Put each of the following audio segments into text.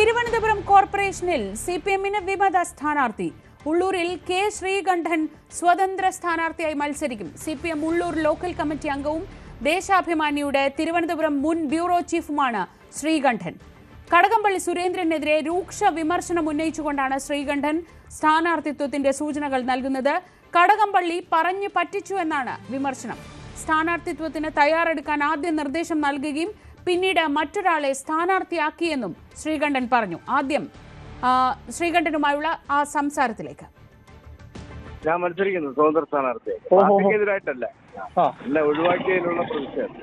തിരുവനന്തപുരം കോർപ്പറേഷനിൽ സിപിഎമ്മിന് വിമത സ്ഥാനാർത്ഥി. ഉള്ളൂരിൽ കെ ശ്രീകണ്ഠൻ സ്വതന്ത്ര സ്ഥാനാർത്ഥിയായി മത്സരിക്കും. സിപിഎം ഉള്ളൂർ ലോക്കൽ കമ്മിറ്റി അംഗവും ദേശാഭിമാനിയുടെ തിരുവനന്തപുരം മുൻ ബ്യൂറോ ചീഫുമാണ് ശ്രീകണ്ഠൻ. കടകംപള്ളി സുരേന്ദ്രനെതിരെ രൂക്ഷ വിമർശനം ഉന്നയിച്ചുകൊണ്ടാണ് ശ്രീകണ്ഠൻ സ്ഥാനാർത്ഥിത്വത്തിന്റെ സൂചനകൾ നൽകുന്നത്. കടകംപള്ളി പറഞ്ഞു പറ്റിച്ചു എന്നാണ് വിമർശനം. സ്ഥാനാർത്ഥിത്വത്തിന് തയ്യാറെടുക്കാൻ ആദ്യം നിർദ്ദേശം നൽകുകയും പിന്നീട് മറ്റൊരാളെ സ്ഥാനാർത്ഥിയാക്കിയെന്നും ശ്രീകണ്ഠൻ പറഞ്ഞു. ആദ്യം ശ്രീകണ്ഠനുമായുള്ള ആ സംസാരത്തിലേക്ക്. ഞാൻ മത്സരിക്കുന്നു സ്വതന്ത്ര സ്ഥാനാർത്ഥിയായിട്ടല്ല, ഒഴിവാക്കിയതിലുള്ള പ്രതിഷേധം.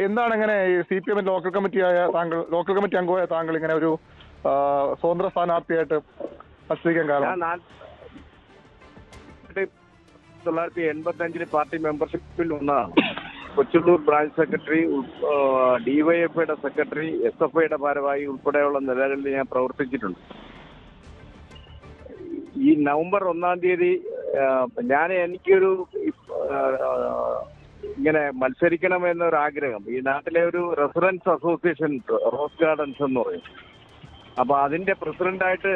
എന്താണ് ഇങ്ങനെ CPM ലോക്കൽ കമ്മിറ്റി അംഗമായ താങ്കൾ ഇങ്ങനെ ഒരു സ്വതന്ത്ര സ്ഥാനാർത്ഥിയായിട്ട് മത്സരിക്കാൻ കാരണം? 1985 പാർട്ടി മെമ്പർഷിപ്പിൽ ഒന്നാണ്. കൊച്ചുള്ളൂർ ബ്രാഞ്ച് സെക്രട്ടറി, DYFIയുടെ സെക്രട്ടറി, SFIയുടെ ഭാരവാഹി ഉൾപ്പെടെയുള്ള നിലകളിൽ ഞാൻ പ്രവർത്തിച്ചിട്ടുണ്ട്. ഈ നവംബർ 1-ാം തീയതി എനിക്കൊരു ഇങ്ങനെ മത്സരിക്കണമെന്നൊരാഗ്രഹം. ഈ നാട്ടിലെ ഒരു റെസിഡൻസ് അസോസിയേഷൻ റോസ് ഗാർഡൻസ് എന്ന് പറയും. അപ്പൊ അതിന്റെ പ്രസിഡന്റായിട്ട്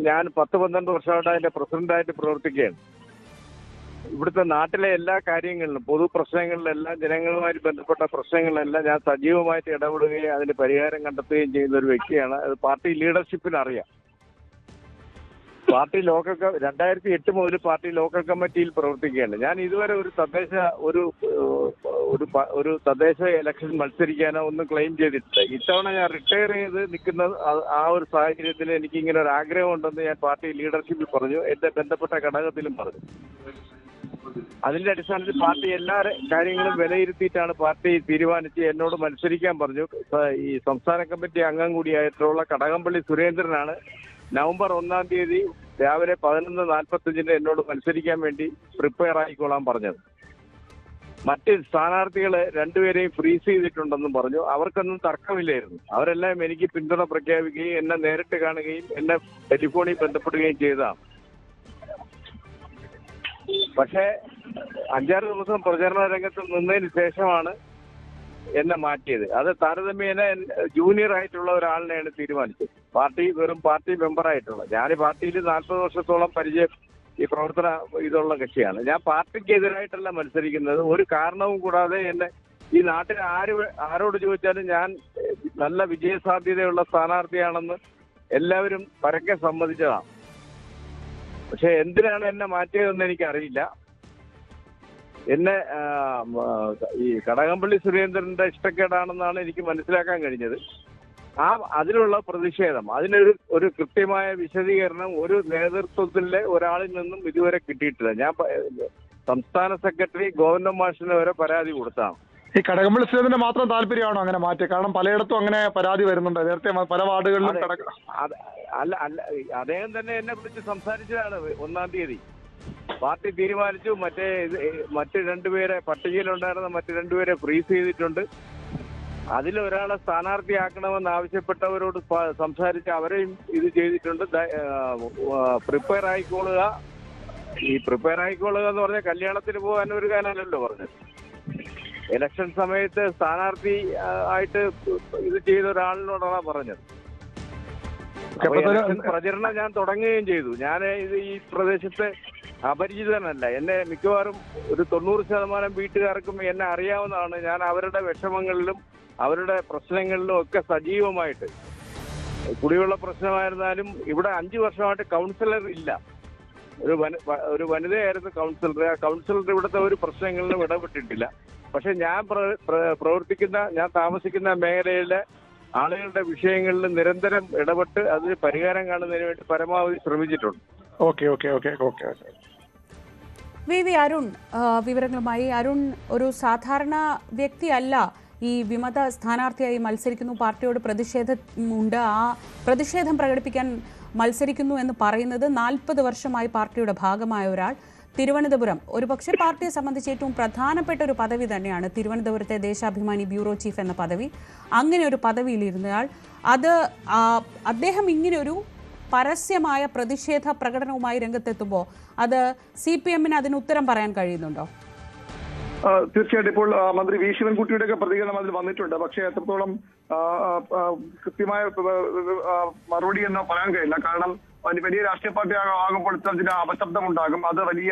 ഞാൻ 10-12 വർഷമായിട്ട് അതിന്റെ പ്രസിഡന്റായിട്ട് പ്രവർത്തിക്കുകയാണ്. ഇവിടുത്തെ നാട്ടിലെ എല്ലാ കാര്യങ്ങളിലും, പൊതു പ്രശ്നങ്ങളിലെല്ലാം, ജനങ്ങളുമായി ബന്ധപ്പെട്ട പ്രശ്നങ്ങളിലെല്ലാം ഞാൻ സജീവമായിട്ട് ഇടപെടുകയും അതിന് പരിഹാരം കണ്ടെത്തുകയും ചെയ്യുന്ന ഒരു വ്യക്തിയാണ്. അത് പാർട്ടി ലീഡർഷിപ്പിന് അറിയാം. പാർട്ടി 2008 മുതൽ പാർട്ടി ലോക്കൽ കമ്മിറ്റിയിൽ പ്രവർത്തിക്കുകയാണ്. ഞാൻ ഇതുവരെ ഒരു തദ്ദേശ ഇലക്ഷൻ മത്സരിക്കാനോ ഒന്നും ക്ലെയിം ചെയ്തിട്ടില്ല. ഇത്തവണ ഞാൻ റിട്ടയർ ചെയ്ത് നിൽക്കുന്ന ആ ഒരു സാഹചര്യത്തിൽ എനിക്ക് ഇങ്ങനെ ഒരു ആഗ്രഹം ഉണ്ടെന്ന് ഞാൻ പാർട്ടി ലീഡർഷിപ്പിൽ പറഞ്ഞു, എന്റെ ബന്ധപ്പെട്ട ഘടകത്തിലും പറഞ്ഞു. അതിന്റെ അടിസ്ഥാനത്തിൽ പാർട്ടി എല്ലാ കാര്യങ്ങളും വിലയിരുത്തിയിട്ടാണ് പാർട്ടി തീരുമാനിച്ച് എന്നോട് മത്സരിക്കാൻ പറഞ്ഞു. ഈ സംസ്ഥാന കമ്മിറ്റി അംഗം കൂടിയായിട്ടുള്ള കടകംപള്ളി സുരേന്ദ്രനാണ് നവംബർ 1-ാം തീയതി രാവിലെ 11:45 എന്നോട് മത്സരിക്കാൻ വേണ്ടി പ്രിപ്പയർ ആയിക്കോളാൻ പറഞ്ഞത്. മറ്റ് സ്ഥാനാർത്ഥികളെ രണ്ടുപേരെയും ഫ്രീസ് ചെയ്തിട്ടുണ്ടെന്നും പറഞ്ഞു. അവർക്കൊന്നും തർക്കമില്ലായിരുന്നു. അവരെല്ലാം എനിക്ക് പിന്തുണ പ്രഖ്യാപിക്കുകയും എന്നെ നേരിട്ട് കാണുകയും എന്നെ ടെലിഫോണിൽ ബന്ധപ്പെടുകയും ചെയ്തതാണ്. പക്ഷേ 5-6 ദിവസം പ്രചരണ രംഗത്ത് നിന്നതിന് ശേഷമാണ് എന്നെ മാറ്റിയത്. അത് താരതമ്യേന ജൂനിയർ ആയിട്ടുള്ള ഒരാളിനെയാണ് തീരുമാനിച്ചത്. വെറും പാർട്ടി മെമ്പറായിട്ടുള്ള ഞാൻ പാർട്ടിയിൽ 40 വർഷത്തോളം പരിചയം, ഈ പ്രവർത്തന ഇതുള്ള കക്ഷിയാണ്. ഞാൻ പാർട്ടിക്കെതിരായിട്ടല്ല മത്സരിക്കുന്നത്. ഒരു കാരണവും കൂടാതെ എന്നെ ഈ നാട്ടിൽ ആരോട് ചോദിച്ചാലും ഞാൻ നല്ല വിജയസാധ്യതയുള്ള സ്ഥാനാർത്ഥിയാണെന്ന് എല്ലാവരും പരക്കെ സമ്മതിച്ചതാണ്. പക്ഷെ എന്തിനാണ് എന്നെ മാറ്റിയതെന്ന് എനിക്കറിയില്ല. എന്നെ ഈ കടകംപള്ളി സുരേന്ദ്രന്റെ ഇഷ്ടക്കേടാണെന്നാണ് എനിക്ക് മനസ്സിലാക്കാൻ കഴിഞ്ഞത്. അതിനുള്ള പ്രതിഷേധം, അതിനൊരു കൃത്യമായ വിശദീകരണം ഒരു നേതൃത്വത്തിലെ ഒരാളിൽ നിന്നും ഇതുവരെ കിട്ടിയിട്ടില്ല. ഞാൻ സംസ്ഥാന സെക്രട്ടറി ഗവർണർ മാഷിന് വരെ പരാതി കൊടുത്താണ്. ഈ കടകംപള്ളി സുരേന്ദ്രന്റെ മാത്രം താല്പര്യമാണോ അങ്ങനെ മാറ്റി? കാരണം പലയിടത്തും അങ്ങനെ പരാതി വരുന്നുണ്ട്. നേരത്തെ പല വാർഡുകളിലും അല്ല അദ്ദേഹം തന്നെ എന്നെ വിളിച്ച് സംസാരിച്ചതാണ് 1-ാം തീയതി. പാർട്ടി തീരുമാനിച്ചു. മറ്റ് 2 പേരെ, പട്ടികയിലുണ്ടായിരുന്ന മറ്റ് 2 പേരെ ഫ്രീസ് ചെയ്തിട്ടുണ്ട്. അതിലൊരാളെ സ്ഥാനാർത്ഥിയാക്കണമെന്ന് ആവശ്യപ്പെട്ടവരോട് സംസാരിച്ച് അവരെയും ഇത് ചെയ്തിട്ടുണ്ട്. പ്രിപ്പയർ ആയിക്കോളുക. ഈ പ്രിപ്പയർ ആയിക്കോളുക എന്ന് പറഞ്ഞാൽ കല്യാണത്തിന് പോകാൻ ഒരു കാനല്ലോ പറഞ്ഞത്. ഇലക്ഷൻ സമയത്ത് സ്ഥാനാർത്ഥി ആയിട്ട് ഇത് ചെയ്ത ഒരാളിനോടാണ് പറഞ്ഞത്. പ്രചരണം ഞാൻ തുടങ്ങുകയും ചെയ്തു. ഞാൻ ഈ പ്രദേശത്തെ അപരിചിതനല്ല. എന്നെ മിക്കവാറും ഒരു 90% വീട്ടുകാർക്കും എന്നെ അറിയാവുന്നതാണ്. ഞാൻ അവരുടെ വിഷമങ്ങളിലും അവരുടെ പ്രശ്നങ്ങളിലും ഒക്കെ സജീവമായിട്ട്, കുടിവെള്ള പ്രശ്നമായിരുന്നാലും ഇവിടെ 5 വർഷമായിട്ട് കൗൺസിലർ ഇല്ല. ഒരു വനിതയായിരുന്നു കൗൺസിലർ. ആ കൗൺസിലർ ഇവിടുത്തെ ഒരു പ്രശ്നങ്ങളിലും ഇടപെട്ടിട്ടില്ല. പക്ഷെ ഞാൻ താമസിക്കുന്ന മേഖലയിലെ ആളുകളുടെ വിഷയങ്ങളിൽ നിരന്തരം ഇടപെട്ട് അതിന് പരിഹാരം കാണുന്നതിന് വേണ്ടി പരമാവധി ശ്രമിച്ചിട്ടുണ്ട്. വി അരുൺ വിവരങ്ങളുമായി. അരുൺ, ഒരു സാധാരണ വ്യക്തിയല്ല ഈ വിമത സ്ഥാനാർത്ഥിയായി മത്സരിക്കുന്നു, പാർട്ടിയോട് പ്രതിഷേധമുണ്ട്, ആ പ്രതിഷേധം പ്രകടിപ്പിക്കാൻ മത്സരിക്കുന്നു എന്ന് പറയുന്നത് 40 വർഷമായി പാർട്ടിയുടെ ഭാഗമായ ഒരാൾ. തിരുവനന്തപുരം ഒരുപക്ഷെ പാർട്ടിയെ സംബന്ധിച്ച് ഏറ്റവും പ്രധാനപ്പെട്ട ഒരു പദവി തന്നെയാണ് തിരുവനന്തപുരത്തെ ദേശാഭിമാനി ബ്യൂറോ ചീഫ് എന്ന പദവി. അങ്ങനെ ഒരു പദവിയിലിരുന്നയാൾ അദ്ദേഹം ഇങ്ങനെയൊരു പരസ്യമായ പ്രതിഷേധ പ്രകടനവുമായി രംഗത്തെത്തുമ്പോൾ അത് CPM-ന് അതിന് ഉത്തരം പറയാൻ കഴിയുന്നുണ്ടോ? തീർച്ചയായിട്ടും ഇപ്പോൾ മന്ത്രി വി ശിവൻകുട്ടിയുടെ ഒക്കെ പ്രതികരണം അതിൽ വന്നിട്ടുണ്ട്. പക്ഷേ എത്രത്തോളം കൃത്യമായ മറുപടി എന്ന് പറയാൻ കഴിയില്ല. കാരണം വലിയ രാഷ്ട്രീയ പാർട്ടി ആകുമ്പോൾ ഇത്തരം ചില അപശബ്ദമുണ്ടാകും. അത് വലിയ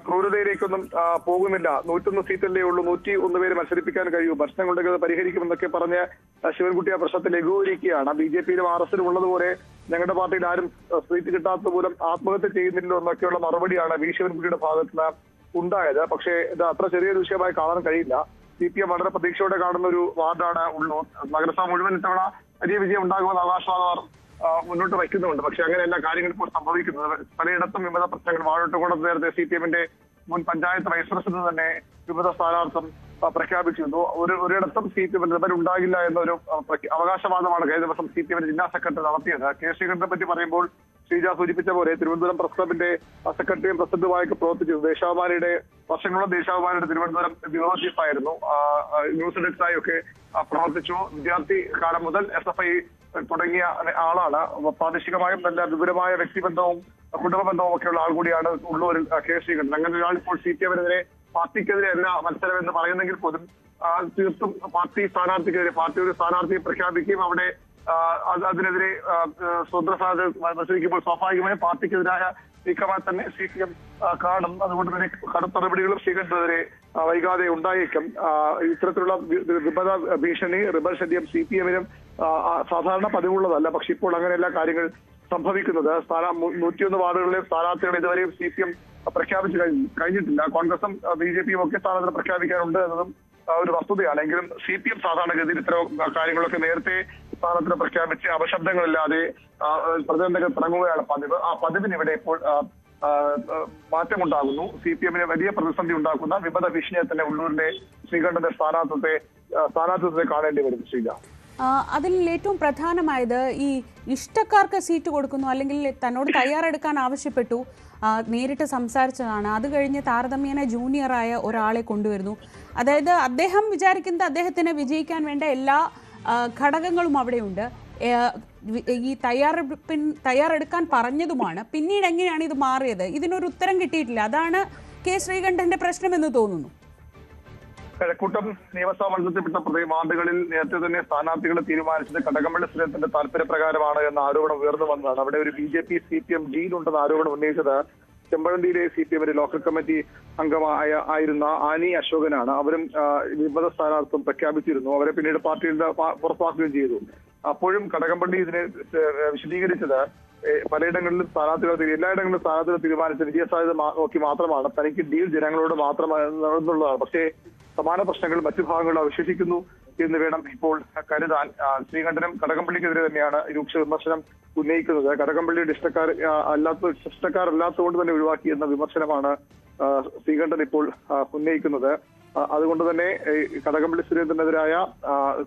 ക്രൂരതയിലേക്കൊന്നും പോകുന്നില്ല. 101 സീറ്റല്ലേ ഉള്ളൂ, 101 പേര് മത്സരിപ്പിക്കാൻ കഴിയൂ, പ്രശ്നങ്ങളുണ്ടെങ്കിൽ അത് പരിഹരിക്കുമെന്നൊക്കെ പറഞ്ഞ് ശിവൻകുട്ടി ആ പ്രശ്നത്തെ ലഘൂകരിക്കുകയാണ്. BJP-യിലും RS-ലും ഉള്ളതുപോലെ ഞങ്ങളുടെ പാർട്ടിയിൽ ആരും സീറ്റ് കിട്ടാത്ത മൂലം ആത്മഹത്യ ചെയ്യുന്നില്ലല്ലോ എന്നൊക്കെയുള്ള മറുപടിയാണ് വി ശിവൻകുട്ടിയുടെ ഭാഗത്ത് ഉണ്ടായത്. പക്ഷേ ഇത് അത്ര ചെറിയൊരു വിഷയമായി കാണാൻ കഴിയില്ല. CPM വളരെ പ്രതീക്ഷയോടെ കാണുന്ന ഒരു വാർഡാണ് ഉള്ളൂർ. നഗരസഭ മുഴുവൻ ഇത്തവണ വലിയ വിജയം ഉണ്ടാകുമെന്ന് അവകാശവാദം മുന്നോട്ട് വയ്ക്കുന്നുണ്ട്. പക്ഷെ അങ്ങനെയല്ല കാര്യങ്ങൾ ഇപ്പോൾ സംഭവിക്കുന്നത്. പലയിടത്തും വിമത പ്രശ്നങ്ങൾ. വാഴോട്ടുകോടത്ത് നേരത്തെ CPM-ന്റെ മുൻ പഞ്ചായത്ത് വൈസ് പ്രസിഡന്റ് തന്നെ വിമത സ്ഥാനാർത്ഥം പ്രഖ്യാപിച്ചിരുന്നു. ഒരിടത്തും CPM റിബൽ ഉണ്ടാകില്ല എന്നൊരു അവകാശവാദമാണ് കഴിഞ്ഞ ദിവസം CPM-ന്റെ ജില്ലാ സെക്രട്ടറി നടത്തിയത്. കെ ശ്രീകണ്ഠനെ പറ്റി പറയുമ്പോൾ ശ്രീജ സൂചിപ്പിച്ച പോലെ തിരുവനന്തപുരം പ്രസ് ക്ലബിന്റെ സെക്രട്ടറിയും പ്രസിഡന്റുമായൊക്കെ പ്രവർത്തിച്ചു. ദേശാഭിമാനിയുടെ വർഷങ്ങളോളം ദേശാഭിമാനിയുടെ തിരുവനന്തപുരം ബ്യൂറോ ചീഫായിരുന്നു. ന്യൂസ് ഡെസ്കായി ഒക്കെ പ്രവർത്തിച്ചു. വിദ്യാർത്ഥി കാലം മുതൽ SFI തുടങ്ങിയ ആളാണ്. പ്രാദേശികമായും നല്ല വിപുലമായ വ്യക്തിബന്ധവും കുടുംബ ബന്ധവും ഒക്കെയുള്ള ആൾ കൂടിയാണ് ഉള്ളൂരിൽ കെ ശ്രീകണ്ഠൻ. അങ്ങനെ ഒരാൾ ഇപ്പോൾ CPM-നെതിരെ പാർട്ടിക്കെതിരെ അല്ല മത്സരം എന്ന് പറയുന്നെങ്കിൽ പോലും തീർത്തും പാർട്ടി സ്ഥാനാർത്ഥിക്കെതിരെ പാർട്ടി ഒരു സ്ഥാനാർത്ഥിയെ പ്രഖ്യാപിക്കുകയും അവിടെ അതിനെതിരെ സ്വതന്ത്ര സ്ഥാനാർത്ഥി മത്സരിക്കുമ്പോൾ സ്വാഭാവികമായും പാർട്ടിക്കെതിരായ നീക്കമായി തന്നെ CPM കാണും. അതുകൊണ്ട് തന്നെ കടുത്ത നടപടികളും ശ്രീകണ്ഠനെതിരെ വൈകാതെ ഉണ്ടായേക്കും. ഇത്തരത്തിലുള്ള വിമത ഭീഷണി, റിബൽ ശല്യം CPM-നും സാധാരണ പതിവുള്ളതല്ല. പക്ഷെ ഇപ്പോൾ അങ്ങനെയല്ല കാര്യങ്ങൾ സംഭവിക്കുന്നത്. 101 വാർഡുകളിലെ സ്ഥാനാർത്ഥികൾ ഇതുവരെയും CPM പ്രഖ്യാപിച്ചു കഴിഞ്ഞിട്ടില്ല. കോൺഗ്രസും BJP-യും ഒക്കെ സ്ഥാനാർത്ഥികൾ പ്രഖ്യാപിക്കാനുണ്ട് എന്നതും ഒരു വസ്തുതയാണ്. എങ്കിലും CPM സാധാരണഗതിയിൽ ഇത്തരം കാര്യങ്ങളൊക്കെ നേരത്തെ സ്ഥാനത്തിന് പ്രഖ്യാപിച്ച് അപശബ്ദങ്ങളില്ലാതെ പ്രചരണങ്ങൾ തുടങ്ങുകയാണ് പതിവ്. ആ പതിവിന് ഇവിടെ ഇപ്പോൾ മാറ്റമുണ്ടാകുന്നു. CPM-ന് വലിയ പ്രതിസന്ധി ഉണ്ടാക്കുന്ന വിമത ഭീഷണിയെ തന്നെ ഉള്ളൂരിന്റെ ശ്രീകണ്ഠന്റെ സ്ഥാനാർത്ഥിത്വത്തെ കാണേണ്ടി വരും. ശ്രീജ, അതിൽ ഏറ്റവും പ്രധാനമായത് ഈ ഇഷ്ടക്കാർക്ക് സീറ്റ് കൊടുക്കുന്നു, അല്ലെങ്കിൽ തന്നോട് തയ്യാറെടുക്കാൻ ആവശ്യപ്പെട്ടു, നേരിട്ട് സംസാരിച്ചതാണ്. അത് കഴിഞ്ഞ് താരതമ്യേന ജൂനിയറായ ഒരാളെ കൊണ്ടുവരുന്നു. അതായത് അദ്ദേഹം വിചാരിക്കുന്നത് അദ്ദേഹത്തിന് വിജയിക്കാൻ വേണ്ട എല്ലാ ഘടകങ്ങളും അവിടെയുണ്ട്. ഈ തയ്യാറെടുക്കാൻ പറഞ്ഞതുമാണ്. പിന്നീട് എങ്ങനെയാണ് ഇത് മാറിയത്? ഇതിനൊരു ഉത്തരം കിട്ടിയിട്ടില്ല. അതാണ് കെ ശ്രീകണ്ഠന്റെ പ്രശ്നമെന്ന് തോന്നുന്നു. കഴക്കൂട്ടം നിയമസഭാ മണ്ഡലത്തിൽപ്പെട്ട വാർഡുകളിൽ നേരത്തെ തന്നെ സ്ഥാനാർത്ഥികളെ തീരുമാനിച്ചത് കടകംപള്ളി സുരേന്ദ്രന്റെ താല്പര്യപ്രകാരമാണ് എന്ന ആരോപണം ഉയർന്നു വന്നതാണ്. അവിടെ ഒരു BJP CPM ഡീലുണ്ടെന്ന ആരോപണം ഉന്നയിച്ചത് ചെമ്പഴന്തിയിലെ CPM-ന്റെ ലോക്കൽ കമ്മിറ്റി അംഗമായിരുന്ന ആനി അശോകനാണ്. അവരും വിമത സ്ഥാനാർത്ഥിത്വം പ്രഖ്യാപിച്ചിരുന്നു. അവരെ പിന്നീട് പാർട്ടിയിൽ പുറത്താക്കുകയും ചെയ്തു. അപ്പോഴും കടകംപള്ളി ഇതിനെ വിശദീകരിച്ചത് പലയിടങ്ങളിലും എല്ലായിടങ്ങളിലും സ്ഥാനാർത്ഥികൾ തീരുമാനിച്ച വിജയസാധ്യത നോക്കി മാത്രമാണ്. തനിക്ക് ഡീൽ ജനങ്ങളോട് മാത്രമെന്നുള്ളതാണ്. പക്ഷേ സമാന പ്രശ്നങ്ങൾ മറ്റു ഭാഗങ്ങളിൽ അവശേഷിക്കുന്നു എന്ന് വേണം ഇപ്പോൾ കരുതാൻ. ശ്രീകണ്ഠനും കടകംപള്ളിക്കെതിരെ തന്നെയാണ് രൂക്ഷ വിമർശനം ഉന്നയിക്കുന്നത്. കടകംപള്ളിയുടെ ഇഷ്ടക്കാരല്ലാത്തതുകൊണ്ട് തന്നെ ഒഴിവാക്കി എന്ന വിമർശനമാണ് ശ്രീകണ്ഠൻ ഇപ്പോൾ ഉന്നയിക്കുന്നത്. അതുകൊണ്ട് തന്നെ കടകംപള്ളി സുരേന്ദ്രനെതിരായ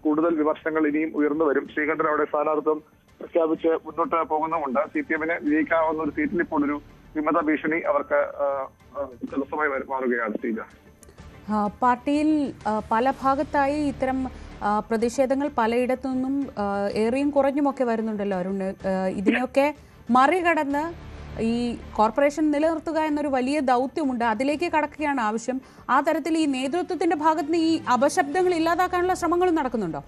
കൂടുതൽ വിമർശനങ്ങൾ ഇനിയും ഉയർന്നു വരും. ശ്രീകണ്ഠൻ അവിടെ സ്ഥാനാർത്ഥിത്വം പ്രഖ്യാപിച്ച് മുന്നോട്ട് പോകുന്നുമുണ്ട്. CPM-ന് വിജയിക്കാവുന്ന ഒരു സീറ്റിൽ ഇപ്പോൾ ഒരു വിമത ഭീഷണി അവർക്ക് തടസ്സമായി മാറുകയാണ്. ശ്രീജ, പാർട്ടിയിൽ പല ഭാഗത്തായി ഇത്തരം പ്രതിഷേധങ്ങൾ പലയിടത്തു നിന്നും ഏറിയും കുറഞ്ഞുമൊക്കെ വരുന്നുണ്ടല്ലോ അരുൺ. ഇതിനെയൊക്കെ മറികടന്ന് ഈ കോർപ്പറേഷൻ നിലനിർത്തുക എന്നൊരു വലിയ ദൗത്യമുണ്ട്. അതിലേക്ക് കടക്കുകയാണ് ആവശ്യം. ആ തരത്തിൽ ഈ നേതൃത്വത്തിന്റെ ഭാഗത്ത് നിന്ന് ഈ അപശബ്ദങ്ങൾ ഇല്ലാതാക്കാനുള്ള ശ്രമങ്ങളും നടക്കുന്നുണ്ടോ?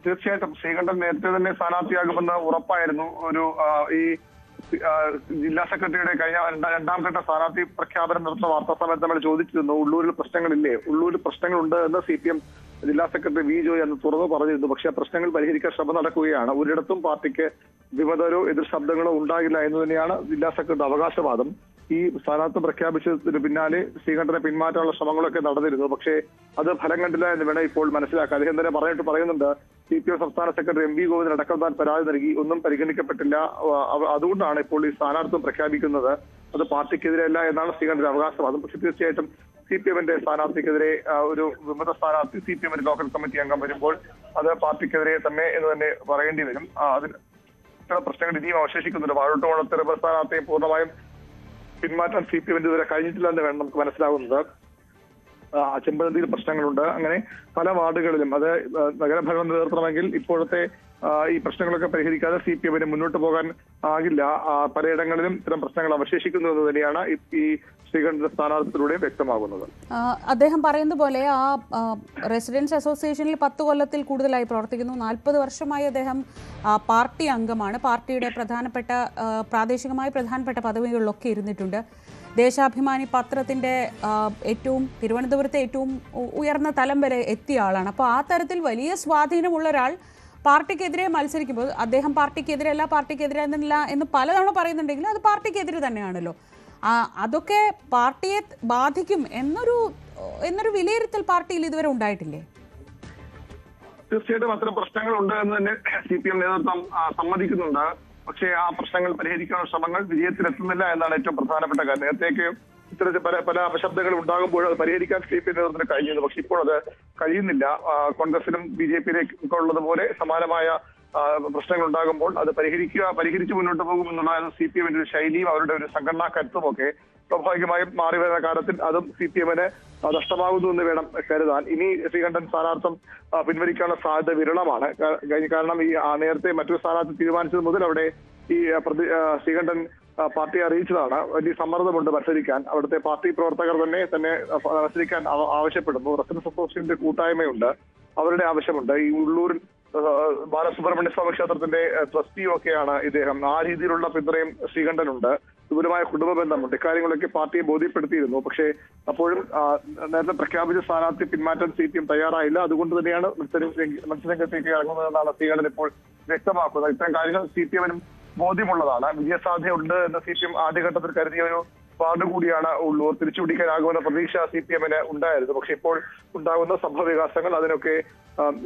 തീർച്ചയായിട്ടും ശ്രീകണ്ഠൻ നേരത്തെ തന്നെ സ്ഥാനാർത്ഥിയാകുമെന്ന് ഉറപ്പായിരുന്നു. ഈ ജില്ലാ സെക്രട്ടറിയുടെ കഴിഞ്ഞ രണ്ടാം ഘട്ട സ്ഥാനാർത്ഥി പ്രഖ്യാപനം നടത്തുന്ന വാർത്താ സമ്മേളനത്തിൽ നമ്മൾ ചോദിച്ചിരുന്നു, ഉള്ളൂരിൽ പ്രശ്നങ്ങളില്ലേ? ഉള്ളൂരിൽ പ്രശ്നങ്ങളുണ്ട് എന്ന് CPM ജില്ലാ സെക്രട്ടറി വി ജോയ് അന്ന് തുറന്നു പറഞ്ഞിരുന്നു. പക്ഷെ ആ പ്രശ്നങ്ങൾ പരിഹരിക്കാൻ ശ്രമം നടക്കുകയാണ്. ഒരിടത്തും പാർട്ടിക്ക് വിമതരോ എതിർ ശബ്ദങ്ങളോ ഉണ്ടാകില്ല എന്ന് തന്നെയാണ് ജില്ലാ സെക്രട്ടറി അവകാശവാദം. ഈ സ്ഥാനാർത്ഥി പ്രഖ്യാപിച്ചതിന് പിന്നാലെ ശ്രീകണ്ഠനെ പിന്മാറ്റാനുള്ള ശ്രമങ്ങളൊക്കെ നടന്നിരുന്നു. പക്ഷേ അത് ഫലം കണ്ടില്ല എന്ന് വേണം ഇപ്പോൾ മനസ്സിലാക്കാൻ. അദ്ദേഹം തന്നെ പറയുന്നുണ്ട്, CPM സംസ്ഥാന സെക്രട്ടറി MV ഗോവിന്ദൻ അടക്കം താൻ പരാതി നൽകി, ഒന്നും പരിഗണിക്കപ്പെട്ടില്ല. അതുകൊണ്ടാണ് ഇപ്പോൾ ഈ സ്ഥാനാർത്ഥിത്വം പ്രഖ്യാപിക്കുന്നത്. അത് പാർട്ടിക്കെതിരെയല്ല എന്നാണ് ശ്രീകണ്ഠന്റെ അവകാശവാദം. പക്ഷെ തീർച്ചയായിട്ടും CPM-ന്റെ സ്ഥാനാർത്ഥിക്കെതിരെ ഒരു വിമത സ്ഥാനാർത്ഥി CPM-ന്റെ ലോക്കൽ കമ്മിറ്റി അംഗം വരുമ്പോൾ അത് പാർട്ടിക്കെതിരെ തന്നെ എന്ന് തന്നെ പറയേണ്ടി വരും. അതിന് പ്രശ്നങ്ങൾ ഇനിയും അവശേഷിക്കുന്നുണ്ട്. വാഴോട്ടുകോണത്തെ റിബൽ സ്ഥാനാർത്ഥിയെ പൂർണ്ണമായും പിന്മാറ്റാൻ CPM-ന്റെ ഇതുവരെ കഴിഞ്ഞിട്ടില്ല എന്ന് വേണം നമുക്ക് മനസ്സിലാകുന്നത്. ചെമ്പഴന്തിയിൽ പ്രശ്നങ്ങളുണ്ട്. അങ്ങനെ പല വാർഡുകളിലും അത് നഗരഭരണം നിലനിർത്തണമെങ്കിൽ ഇപ്പോഴത്തെ ഈ പ്രശ്നങ്ങളൊക്കെ പരിഹരിക്കാതെ CPM-ന് മുന്നോട്ട് പോകാൻ ആകില്ല. പലയിടങ്ങളിലും ഇത്തരം പ്രശ്നങ്ങൾ അവശേഷിക്കുന്നു എന്ന് തന്നെയാണ് ഈ ശ്രീകണ്ഠന്റെ സ്ഥാനാർത്ഥിയിലൂടെ വ്യക്തമാകുന്നത്. അദ്ദേഹം പറയുന്ന പോലെ ആ റെസിഡൻസ് അസോസിയേഷനിൽ 10 കൊല്ലത്തിൽ കൂടുതലായി പ്രവർത്തിക്കുന്നു. 40 വർഷമായി അദ്ദേഹം പാർട്ടി അംഗമാണ്. പാർട്ടിയുടെ പ്രാദേശികമായി പ്രധാനപ്പെട്ട പദവികളിലൊക്കെ ഇരുന്നിട്ടുണ്ട്. ദേശാഭിമാനി പത്രത്തിന്റെ തിരുവനന്തപുരത്തെ ഏറ്റവും ഉയർന്ന തലം വരെ എത്തിയ ആളാണ്. അപ്പോൾ ആ തരത്തിൽ വലിയ സ്വാധീനമുള്ള ഒരാൾ പാർട്ടിക്കെതിരെ മത്സരിക്കുമ്പോൾ അദ്ദേഹം പാർട്ടിക്കെതിരല്ല എന്ന് പലതവണ പറയുന്നുണ്ടെങ്കിലും അത് പാർട്ടിക്കെതിരെ തന്നെയാണല്ലോ. അതൊക്കെ പാർട്ടിയെ ബാധിക്കും എന്നൊരു വിലയിരുത്തൽ പാർട്ടിയിൽ ഇതുവരെ ഉണ്ടായിട്ടില്ലേ? തീർച്ചയായിട്ടും അത്തരം പ്രശ്നങ്ങളുണ്ട് എന്ന് തന്നെ CPM നേതൃത്വം സമ്മതിക്കുന്നുണ്ട്. പക്ഷേ ആ പ്രശ്നങ്ങൾ പരിഹരിക്കാനുള്ള ശ്രമങ്ങൾ വിജയത്തിലെത്തുന്നില്ല എന്നാണ് ഏറ്റവും പ്രധാനപ്പെട്ട കാര്യം. നേരത്തേക്ക് ഇത്തരത്തിൽ പല അപശബ്ദങ്ങൾ ഉണ്ടാകുമ്പോൾ അത് പരിഹരിക്കാൻ CPM നേതൃത്വത്തിന് കഴിഞ്ഞിരുന്നു. പക്ഷെ ഇപ്പോൾ അത് കഴിയുന്നില്ല. കോൺഗ്രസിനും BJP-യിലേക്കും ഉള്ളതുപോലെ സമാനമായ പ്രശ്നങ്ങൾ ഉണ്ടാകുമ്പോൾ അത് പരിഹരിച്ച് മുന്നോട്ട് പോകുമെന്നുള്ളതാണ് CPM-ന്റെ ഒരു ശൈലിയും അവരുടെ ഒരു സംഘടനാ കരുത്തുമൊക്കെ സ്വാഭാവികമായും മാറി വരുന്ന കാലത്തിൽ അതും CPM-ന് നഷ്ടമാകുന്നു എന്ന് വേണം കരുതാൻ. ഇനി ശ്രീകണ്ഠൻ സ്ഥാനാർത്ഥം പിൻവലിക്കാനുള്ള സാധ്യത വിരളമാണ്. കാരണം ഈ നേരത്തെ മറ്റൊരു സ്ഥാനാർത്ഥി തീരുമാനിച്ചത് മുതൽ അവിടെ ഈ ശ്രീകണ്ഠൻ പാർട്ടിയെ അറിയിച്ചതാണ്. വലിയ സമ്മർദ്ദമുണ്ട് മത്സരിക്കാൻ. അവിടുത്തെ പാർട്ടി പ്രവർത്തകർ തന്നെ മത്സരിക്കാൻ ആവശ്യപ്പെടുന്നു. റെസിഡൻസ് അസോസിയേഷന്റെ കൂട്ടായ്മയുണ്ട്, അവരുടെ ആവശ്യമുണ്ട്. ഈ ഉള്ളൂർ ബാലസുബ്രഹ്മണ്യ സ്വാമി ക്ഷേത്രത്തിന്റെ ട്രസ്റ്റിയും ഒക്കെയാണ് ഇദ്ദേഹം. ആ രീതിയിലുള്ള പിന്തുണയും ശ്രീകണ്ഠനുണ്ട്. വിപുലമായ കുടുംബ ബന്ധമുണ്ട്. ഇക്കാര്യങ്ങളൊക്കെ പാർട്ടിയെ ബോധ്യപ്പെടുത്തിയിരുന്നു. പക്ഷേ അപ്പോഴും നേരത്തെ പ്രഖ്യാപിച്ച സ്ഥാനാർത്ഥി പിന്മാറ്റാൻ CPM തയ്യാറായില്ല. അതുകൊണ്ട് തന്നെയാണ് മത്സരരംഗത്തേക്ക് ഇറങ്ങുന്നതെന്നാണ് ശ്രീകണ്ഠൻ ഇപ്പോൾ വ്യക്തമാക്കുന്നത്. ഇത്തരം കാര്യങ്ങൾ CPM-നും ബോധ്യമുള്ളതാണ്. വിജയസാധ്യതയുണ്ട് എന്ന് CPM ആദ്യഘട്ടത്തിൽ കരുതിയ ഒരു വാർഡ് കൂടിയാണ് ഉള്ളൂർ. തിരിച്ചുപിടിക്കാനാകുമെന്ന പ്രതീക്ഷ CPM-ന് ഉണ്ടായിരുന്നു. പക്ഷെ ഇപ്പോൾ ഉണ്ടാകുന്ന സംഭവ വികാസങ്ങൾ അതിനൊക്കെ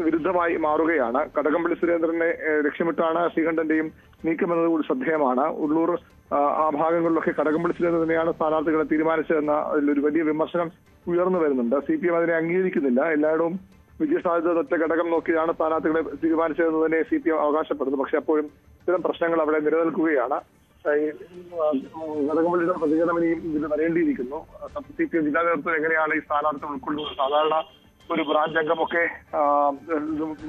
വിരുദ്ധമായി മാറുകയാണ്. കടകംപള്ളി സുരേന്ദ്രനെ ലക്ഷ്യമിട്ടാണ് ശ്രീകണ്ഠന്റെയും നീക്കമെന്നത് കൂടി ശ്രദ്ധേയമാണ്. ഉള്ളൂർ ആ ഭാഗങ്ങളിലൊക്കെ കടകംപള്ളി സുരേന്ദ്രൻ തന്നെയാണ് സ്ഥാനാർത്ഥികളെ തീരുമാനിച്ചതെന്ന അതിലൊരു വലിയ വിമർശനം ഉയർന്നു വരുന്നുണ്ട്. CPM അതിനെ അംഗീകരിക്കുന്നില്ല. എല്ലായിടവും വിജയസാധ്യത ഒറ്റ ഘടകം നോക്കിയാണ് സ്ഥാനാർത്ഥികളെ തീരുമാനിച്ചതെന്ന് തന്നെ CPM അവകാശപ്പെടുന്നു. പക്ഷെ അപ്പോഴും ഇത്തരം പ്രശ്നങ്ങൾ അവിടെ നിലനിൽക്കുകയാണ്. കടകംപള്ളിയുടെ പ്രതികരണം ഇനിയും ഇതിൽ വരേണ്ടിയിരിക്കുന്നു. CPM ജില്ലാ നേതൃത്വം എങ്ങനെയാണ് ഈ സ്ഥാനാർത്ഥി ഉൾക്കൊള്ളുന്നത്? സാധാരണ ഒരു ബ്രാഞ്ച് അംഗമൊക്കെ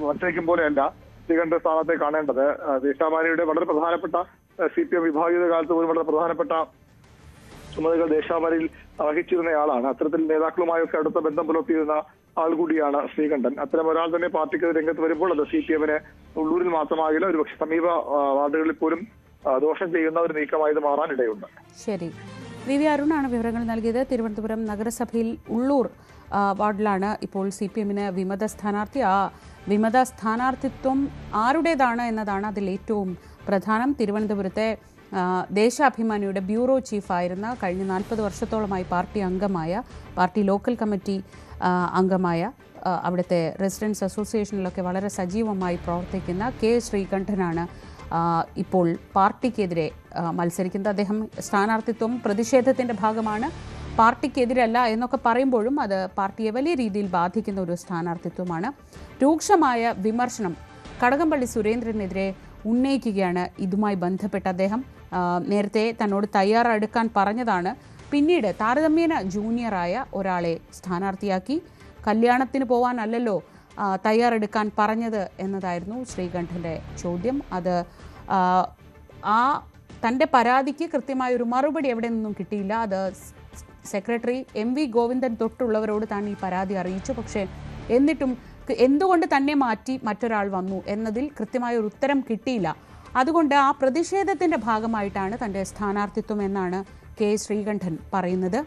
മത്സരിക്കും പോലെയല്ല ശ്രീകണ്ഠ സ്ഥാനത്തെ കാണേണ്ടത്. ദേശാഭിമാനിയുടെ വളരെ പ്രധാനപ്പെട്ട CPM വിഭാഗീയ കാലത്ത് പോലും വളരെ പ്രധാനപ്പെട്ട ചുമതലകൾ ദേശാഭിമാനിയിൽ വഹിച്ചിരുന്നയാളാണ്. അത്തരത്തിൽ നേതാക്കളുമായൊക്കെ അടുത്ത ബന്ധം പുലർത്തിയിരുന്ന ആൾ കൂടിയാണ് ശ്രീകണ്ഠൻ. അത്തരം ഒരാൾ തന്നെ പാർട്ടിക്ക് രംഗത്ത് വരുമ്പോൾ അത് CPM-ന് ഉള്ളൂരിൽ മാത്രമാകില്ല, ഒരുപക്ഷെ സമീപ വാർഡുകളിൽ പോലും ദോഷം ചെയ്യുന്ന ഒരു നീക്കമായി ഇത് മാറാനിടയുണ്ട്. ശരി, VV അരുണാണ് വിവരങ്ങൾ നൽകിയത്. തിരുവനന്തപുരം നഗരസഭയിൽ ഉള്ളൂർ വാർഡിലാണ് ഇപ്പോൾ CPM-ന് വിമത സ്ഥാനാർത്ഥി. ആ വിമത സ്ഥാനാർത്ഥിത്വം ആരുടേതാണ് എന്നതാണ് അതിൽ ഏറ്റവും പ്രധാനം. തിരുവനന്തപുരത്തെ ദേശാഭിമാനിയുടെ ബ്യൂറോ ചീഫായിരുന്ന കഴിഞ്ഞ 40 വർഷത്തോളമായി പാർട്ടി ലോക്കൽ കമ്മിറ്റി അംഗമായ അവിടുത്തെ റെസിഡൻസ് അസോസിയേഷനിലൊക്കെ വളരെ സജീവമായി പ്രവർത്തിക്കുന്ന K. ശ്രീകണ്ഠനാണ് ഇപ്പോൾ പാർട്ടിക്കെതിരെ മത്സരിക്കുന്നത്. അദ്ദേഹം സ്ഥാനാർത്ഥിത്വം പ്രതിഷേധത്തിൻ്റെ ഭാഗമാണ്, പാർട്ടിക്കെതിരല്ല എന്നൊക്കെ പറയുമ്പോഴും അത് പാർട്ടിയെ വലിയ രീതിയിൽ ബാധിക്കുന്ന ഒരു സ്ഥാനാർത്ഥിത്വമാണ്. രൂക്ഷമായ വിമർശനം കടകംപള്ളി സുരേന്ദ്രനെതിരെ ഉന്നയിക്കുകയാണ് ഇതുമായി ബന്ധപ്പെട്ട്. അദ്ദേഹം നേരത്തെ തന്നോട് തയ്യാറെടുക്കാൻ പറഞ്ഞതാണ്. പിന്നീട് താരതമ്യേന ജൂനിയറായ ഒരാളെ സ്ഥാനാർത്ഥിയാക്കി. കല്യാണത്തിന് പോകാനല്ലല്ലോ തയ്യാറെടുക്കാൻ പറഞ്ഞത് എന്നതായിരുന്നു ശ്രീകണ്ഠൻ്റെ ചോദ്യം. അത് തൻ്റെ പരാതിക്ക് കൃത്യമായൊരു മറുപടി എവിടെ നിന്നും കിട്ടിയില്ല. അത് സെക്രട്ടറി MV ഗോവിന്ദൻ തൊട്ടുള്ളവരോട് താൻ ഈ പരാതി അറിയിച്ചു. പക്ഷേ എന്നിട്ടും എന്തുകൊണ്ട് തന്നെ മാറ്റി മറ്റൊരാൾ വന്നു എന്നതിൽ കൃത്യമായൊരു ഉത്തരം കിട്ടിയില്ല. അതുകൊണ്ട് ആ പ്രതിഷേധത്തിൻ്റെ ഭാഗമായിട്ടാണ് തൻ്റെ സ്ഥാനാർത്ഥിത്വം എന്നാണ് K. ശ്രീകണ്ഠൻ പറയുന്നത്.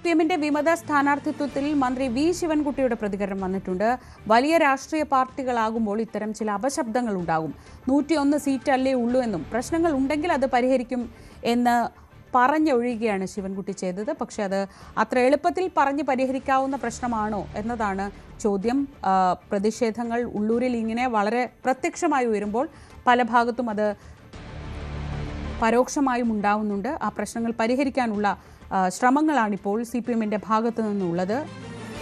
CPM-ന്റെ വിമത സ്ഥാനാർത്ഥിത്വത്തിൽ മന്ത്രി V. ശിവൻകുട്ടിയുടെ പ്രതികരണം വന്നിട്ടുണ്ട്. വലിയ രാഷ്ട്രീയ പാർട്ടികളാകുമ്പോൾ ഇത്തരം ചില അപശബ്ദങ്ങൾ ഉണ്ടാകും. 101 സീറ്റ് അല്ലേ ഉള്ളൂ എന്നും പ്രശ്നങ്ങൾ ഉണ്ടെങ്കിൽ അത് പരിഹരിക്കും എന്ന് പറഞ്ഞൊഴിയുകയാണ് ശിവൻകുട്ടി ചെയ്തത്. പക്ഷേ അത് അത്ര എളുപ്പത്തിൽ പറഞ്ഞ് പരിഹരിക്കാവുന്ന പ്രശ്നമാണോ എന്നതാണ് ചോദ്യം. പ്രതിഷേധങ്ങൾ ഉള്ളൂരിൽ ഇങ്ങനെ വളരെ പ്രത്യക്ഷമായി ഉയരുമ്പോൾ പല ഭാഗത്തും അത് പരോക്ഷമായും ഉണ്ടാവുന്നുണ്ട്. ആ പ്രശ്നങ്ങൾ പരിഹരിക്കാനുള്ള ശ്രമങ്ങളാണിപ്പോൾ CPM-ന്റെ ഭാഗത്തു നിന്നുള്ളത്.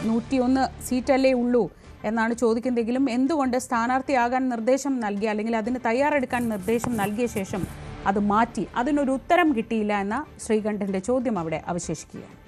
101 സീറ്റല്ലേ ഉള്ളൂ എന്നാണ് ചോദിക്കുന്നതെങ്കിലും എന്തുകൊണ്ട് സ്ഥാനാർത്ഥിയാകാൻ നിർദ്ദേശം നൽകി അല്ലെങ്കിൽ അതിന് തയ്യാറെടുക്കാൻ നിർദ്ദേശം നൽകിയ ശേഷം അത് മാറ്റി, അതിനൊരു ഉത്തരം കിട്ടിയില്ല എന്ന ശ്രീകണ്ഠന്റെ ചോദ്യം അവിടെ അവശേഷിക്കുകയാണ്.